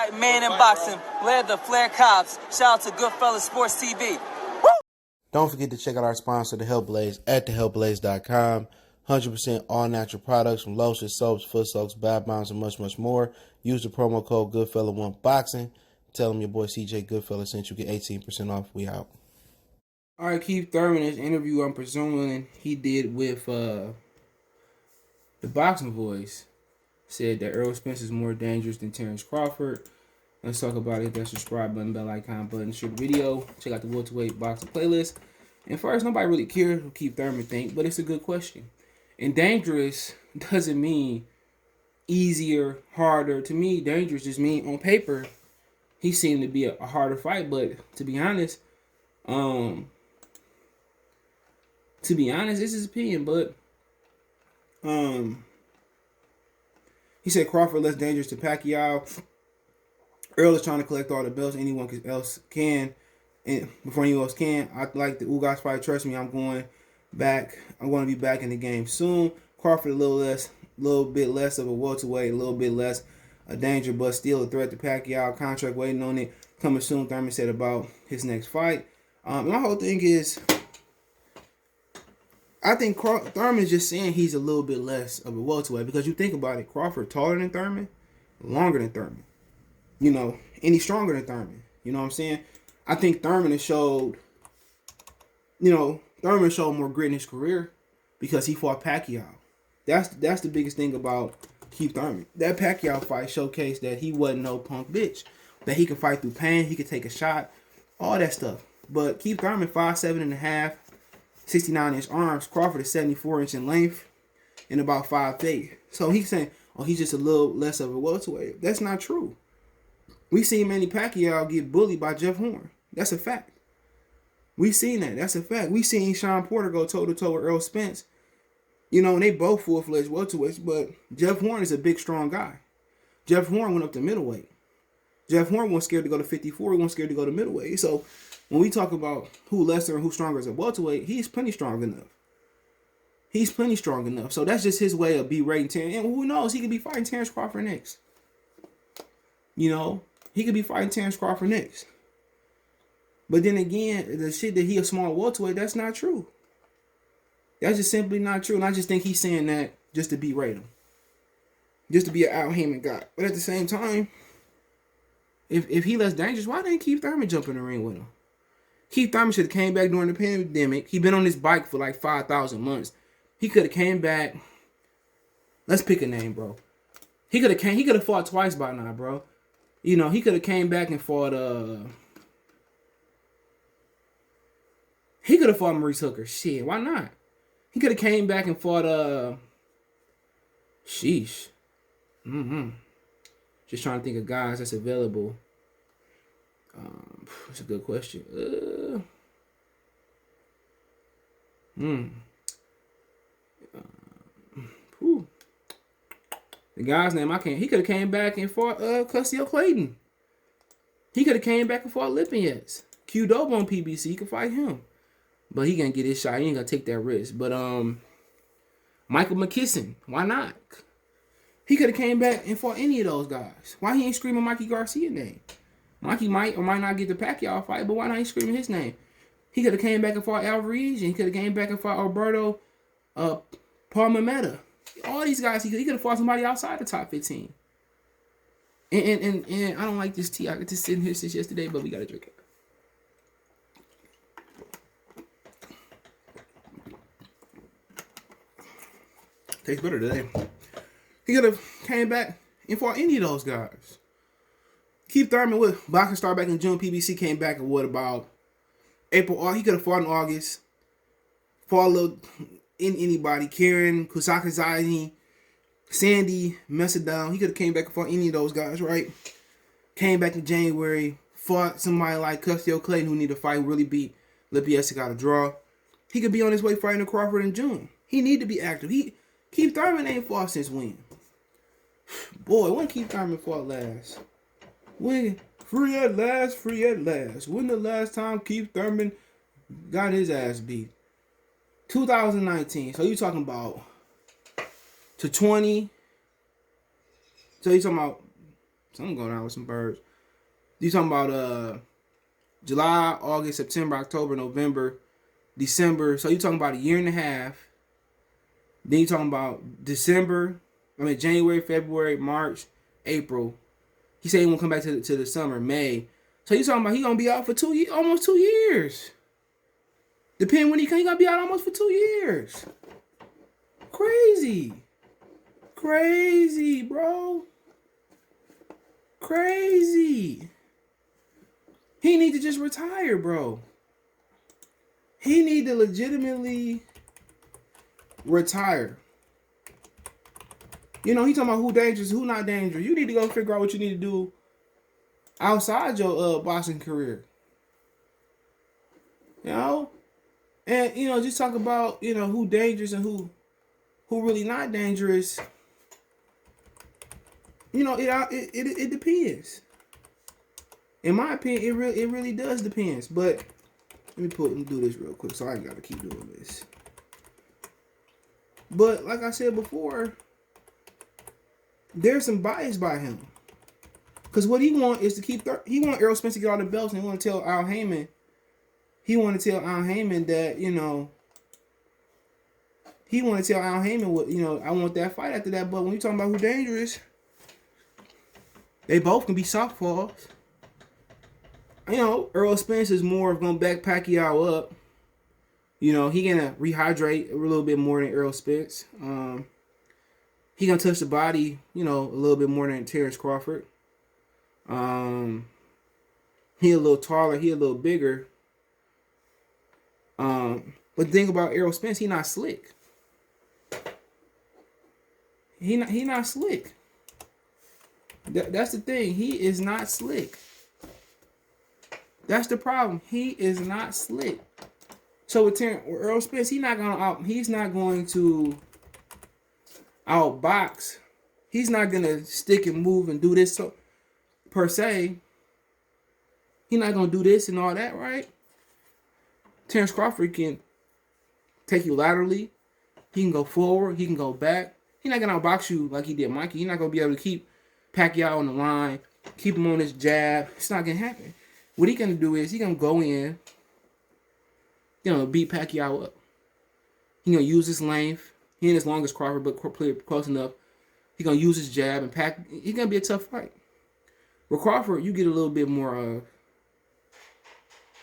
Fight man in boxing, led the Flair Cops. Shout out to Goodfellas Sports TV. Woo! Don't forget to check out our sponsor, The Health Blaze, at thehealthblaze.com. 100% all natural products from lotions, soaps, foot soaks, bath bombs, and much, much more. Use the promo code Goodfella1Boxing. Tell them your boy CJ Goodfella sent you. Get 18% off. We out. All right, Keith Thurman, his interview, I'm presuming he did with the Boxing Voice, said that Errol Spence is more dangerous than Terence Crawford. Let's talk about it. Hit that subscribe button, bell icon button, share the video. Check out the welterweight boxing playlist. And first, nobody really cares what Keith Thurman think, but it's a good question. And dangerous doesn't mean easier, harder. To me, dangerous just mean on paper, he seemed to be a harder fight. But to be honest, this is his opinion. But he said Crawford less dangerous to Pacquiao. Errol is trying to collect all the belts anyone else can, and before anyone else can. I like the Ugas fight. Trust me, I'm going back. I'm going to be back in the game soon. Crawford a little bit less of a welterweight, a little bit less a danger, but still a threat to Pacquiao. Contract waiting on it, coming soon. Thurman said about his next fight. My whole thing is, I think Thurman's just saying he's a little bit less of a welterweight because you think about it, Crawford taller than Thurman, longer than Thurman. You know, and he's stronger than Thurman. You know what I'm saying? I think Thurman has showed, Thurman showed more grit in his career because he fought Pacquiao. That's the biggest thing about Keith Thurman. That Pacquiao fight showcased that he wasn't no punk bitch. That he could fight through pain, he could take a shot, all that stuff. But Keith Thurman, 5'7.5", 69-inch arms. Crawford is 74-inch in length and about 5'8". So he's saying, oh, he's just a little less of a welterweight. That's not true. We seen Manny Pacquiao get bullied by Jeff Horn. That's a fact. We seen that. That's a fact. We seen Sean Porter go toe-to-toe with Errol Spence. And they both full-fledged welterweights, but Jeff Horn is a big, strong guy. Jeff Horn went up to middleweight. Jeff Horn wasn't scared to go to 54. He wasn't scared to go to middleweight. So when we talk about who lesser and who stronger as a welterweight, he's plenty strong enough. He's plenty strong enough. So that's just his way of berating Terence. And who knows? He could be fighting Terence Crawford next. He could be fighting Terence Crawford next. But then again, the shit that he a small welterweight, that's not true. That's just simply not true. And I just think he's saying that just to berate him. Just to be an Al Heyman guy. But at the same time, if he less dangerous, why didn't Keith Thurman jump in the ring with him? Keith Thurman should have came back during the pandemic. He been on this bike for like 5,000 months. He could have came back. Let's pick a name, bro. He could have fought twice by now, bro. He could have came back and fought he could have fought Maurice Hooker. Shit, why not? He could have came back and fought sheesh. Just trying to think of guys that's available. That's a good question. The guy's name I can't. He could have came back and fought Custio Clayton. He could have came back and fought Lipinets. Q-Dobe on PBC. He could fight him, but he gonna get his shot. He ain't gonna take that risk. But Michael McKisson, why not? He could have came back and fought any of those guys. Why he ain't screaming Mikey Garcia's name? Mikey might or might not get the Pacquiao fight, but why not he screaming his name? He could have came back and fought Alvarez, and he could have came back and fought Alberto Palmameta. All these guys, he could have fought somebody outside the top 15. And I don't like this tea. I got to sit here since yesterday, but we got to drink it. Tastes better today. He could have came back and fought any of those guys. Keith Thurman with boxing start back in June. PBC came back in what about April? He could have fought in August. Fought a little in anybody. Karen, Kusakazai, Sandy, Messadon. He could have came back and fought any of those guys, right? Came back in January. Fought somebody like Custio Clayton who need to fight, really beat Lipinets, got a draw. He could be on his way fighting Crawford in June. He need to be active. Keith Thurman ain't fought since when? Boy, when Keith Thurman fought last? When? Free at last, free at last. When the last time Keith Thurman got his ass beat? 2019. So you talking about to 20. So you talking about Something going on with some birds. You talking about July, August, September, October, November, December. So you talking about a year and a half. Then you talking about January, February, March, April. He said he won't come back to the summer, May. So you talking about he gonna be out for almost 2 years. Depending when he gonna be out almost for 2 years. Crazy, bro. Crazy. He need to just retire, bro. He need to legitimately retire. You know, he talking about who dangerous, who not dangerous. You need to go figure out what you need to do outside your boxing career. You know? And, you know, just talk about, you know, who dangerous and who really not dangerous. You know, it depends. In my opinion, it really does depends. But let me do this real quick so I ain't gotta keep doing this. But like I said before, there's some bias by him. Because what he want is to keep... he want Errol Spence to get all the belts, and he want to tell Al Heyman... He want to tell Al Heyman that, you know... He want to tell Al Heyman what, you know, I want that fight after that. But when you talking about who dangerous, they both can be softballs. You know, Errol Spence is more of going to back Pacquiao up. You know, he going to rehydrate a little bit more than Errol Spence. He going to touch the body, you know, a little bit more than Terence Crawford. He a little taller. He a little bigger. But the thing about Errol Spence, he not slick. He not slick. That's the thing. He is not slick. That's the problem. He is not slick. So with Errol Spence, he's not going to outbox. He's not gonna stick and move and do this per se. He's not gonna do this and all that, right? Terence Crawford can take you laterally. He can go forward. He can go back. He's not gonna outbox you like he did Mikey. He's not gonna be able to keep Pacquiao on the line, keep him on his jab. It's not gonna happen. What he gonna do is he gonna go in, you know, beat Pacquiao up. He gonna use his length. He ain't as long as Crawford, but close enough. He gonna use his jab and He's gonna be a tough fight. With Crawford, you get a little bit more of.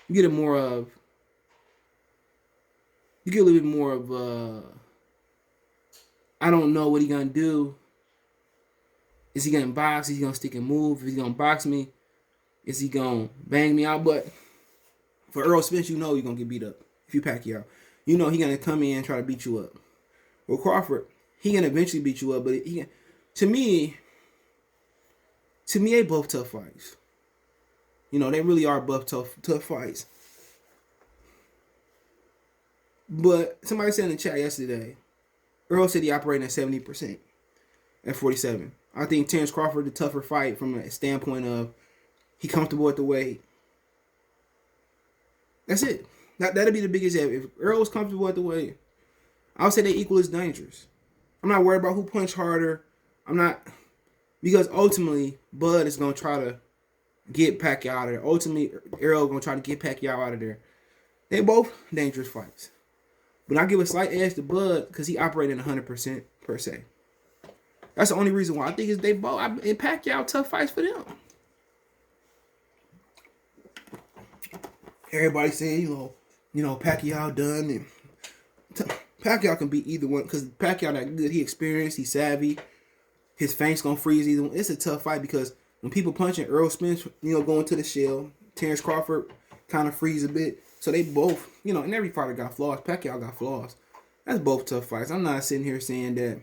You get a little bit more of. I don't know what he gonna do. Is he gonna box? Is he gonna stick and move? Is he gonna box me? Is he gonna bang me out? But for Errol Spence, you know you're gonna get beat up if you Pacquiao. You know he's gonna come in and try to beat you up. With Crawford, he gonna eventually beat you up, but to me, they both tough fights. You know, they really are both tough fights. But somebody said in the chat yesterday, Errol said he operating at 70% at 47. I think Terence Crawford the tougher fight from a standpoint of he comfortable at the weight. That's it. That'll be the biggest F. If Errol's comfortable at the weight, I would say they equal as dangerous. I'm not worried about who punched harder. Because ultimately Bud is gonna try to get Pacquiao out of there. Ultimately, Errol gonna try to get Pacquiao out of there. They both dangerous fights. But I give a slight edge to Bud because he operating 100% per se. That's the only reason why I think is they both and Pacquiao tough fights for them. Everybody saying you know Pacquiao done and Pacquiao can beat either one because Pacquiao that good. He experienced. He's savvy. His feints gonna freeze either one. It's a tough fight because when people punching Errol Spence, you know, going to the shell. Terence Crawford kind of freeze a bit. So they both, you know, and every fighter got flaws. Pacquiao got flaws. That's both tough fights. I'm not sitting here saying that,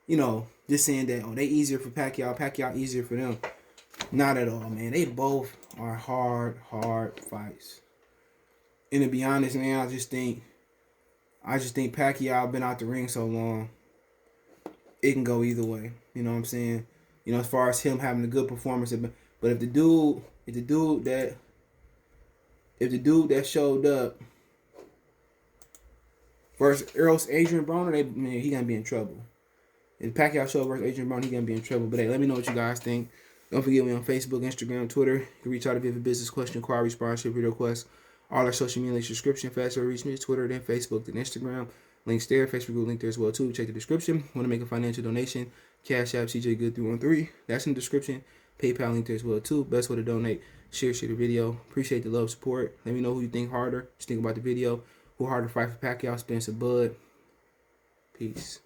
you know, just saying that, oh, they easier for Pacquiao easier for them. Not at all, man. They both are hard fights. And to be honest, man, I just think Pacquiao been out the ring so long, it can go either way. You know what I'm saying? You know, as far as him having a good performance, but if the dude that showed up versus Adrian Broner, he gonna be in trouble. If Pacquiao showed versus Adrian Broner, he gonna be in trouble. But hey, let me know what you guys think. Don't forget me on Facebook, Instagram, Twitter. You can reach out if you have a business question, inquiry, sponsorship, video request. All our social media links, description. Faster reach me, Twitter, then Facebook, then Instagram. Links there. Facebook group link there as well too. Check the description. Want to make a financial donation? Cash App CJ Good 313. That's in the description. PayPal link there as well too. Best way to donate. Share the video. Appreciate the love, support. Let me know who you think harder. Just think about the video. Who harder to fight for Pacquiao, Spence, or Bud. Peace.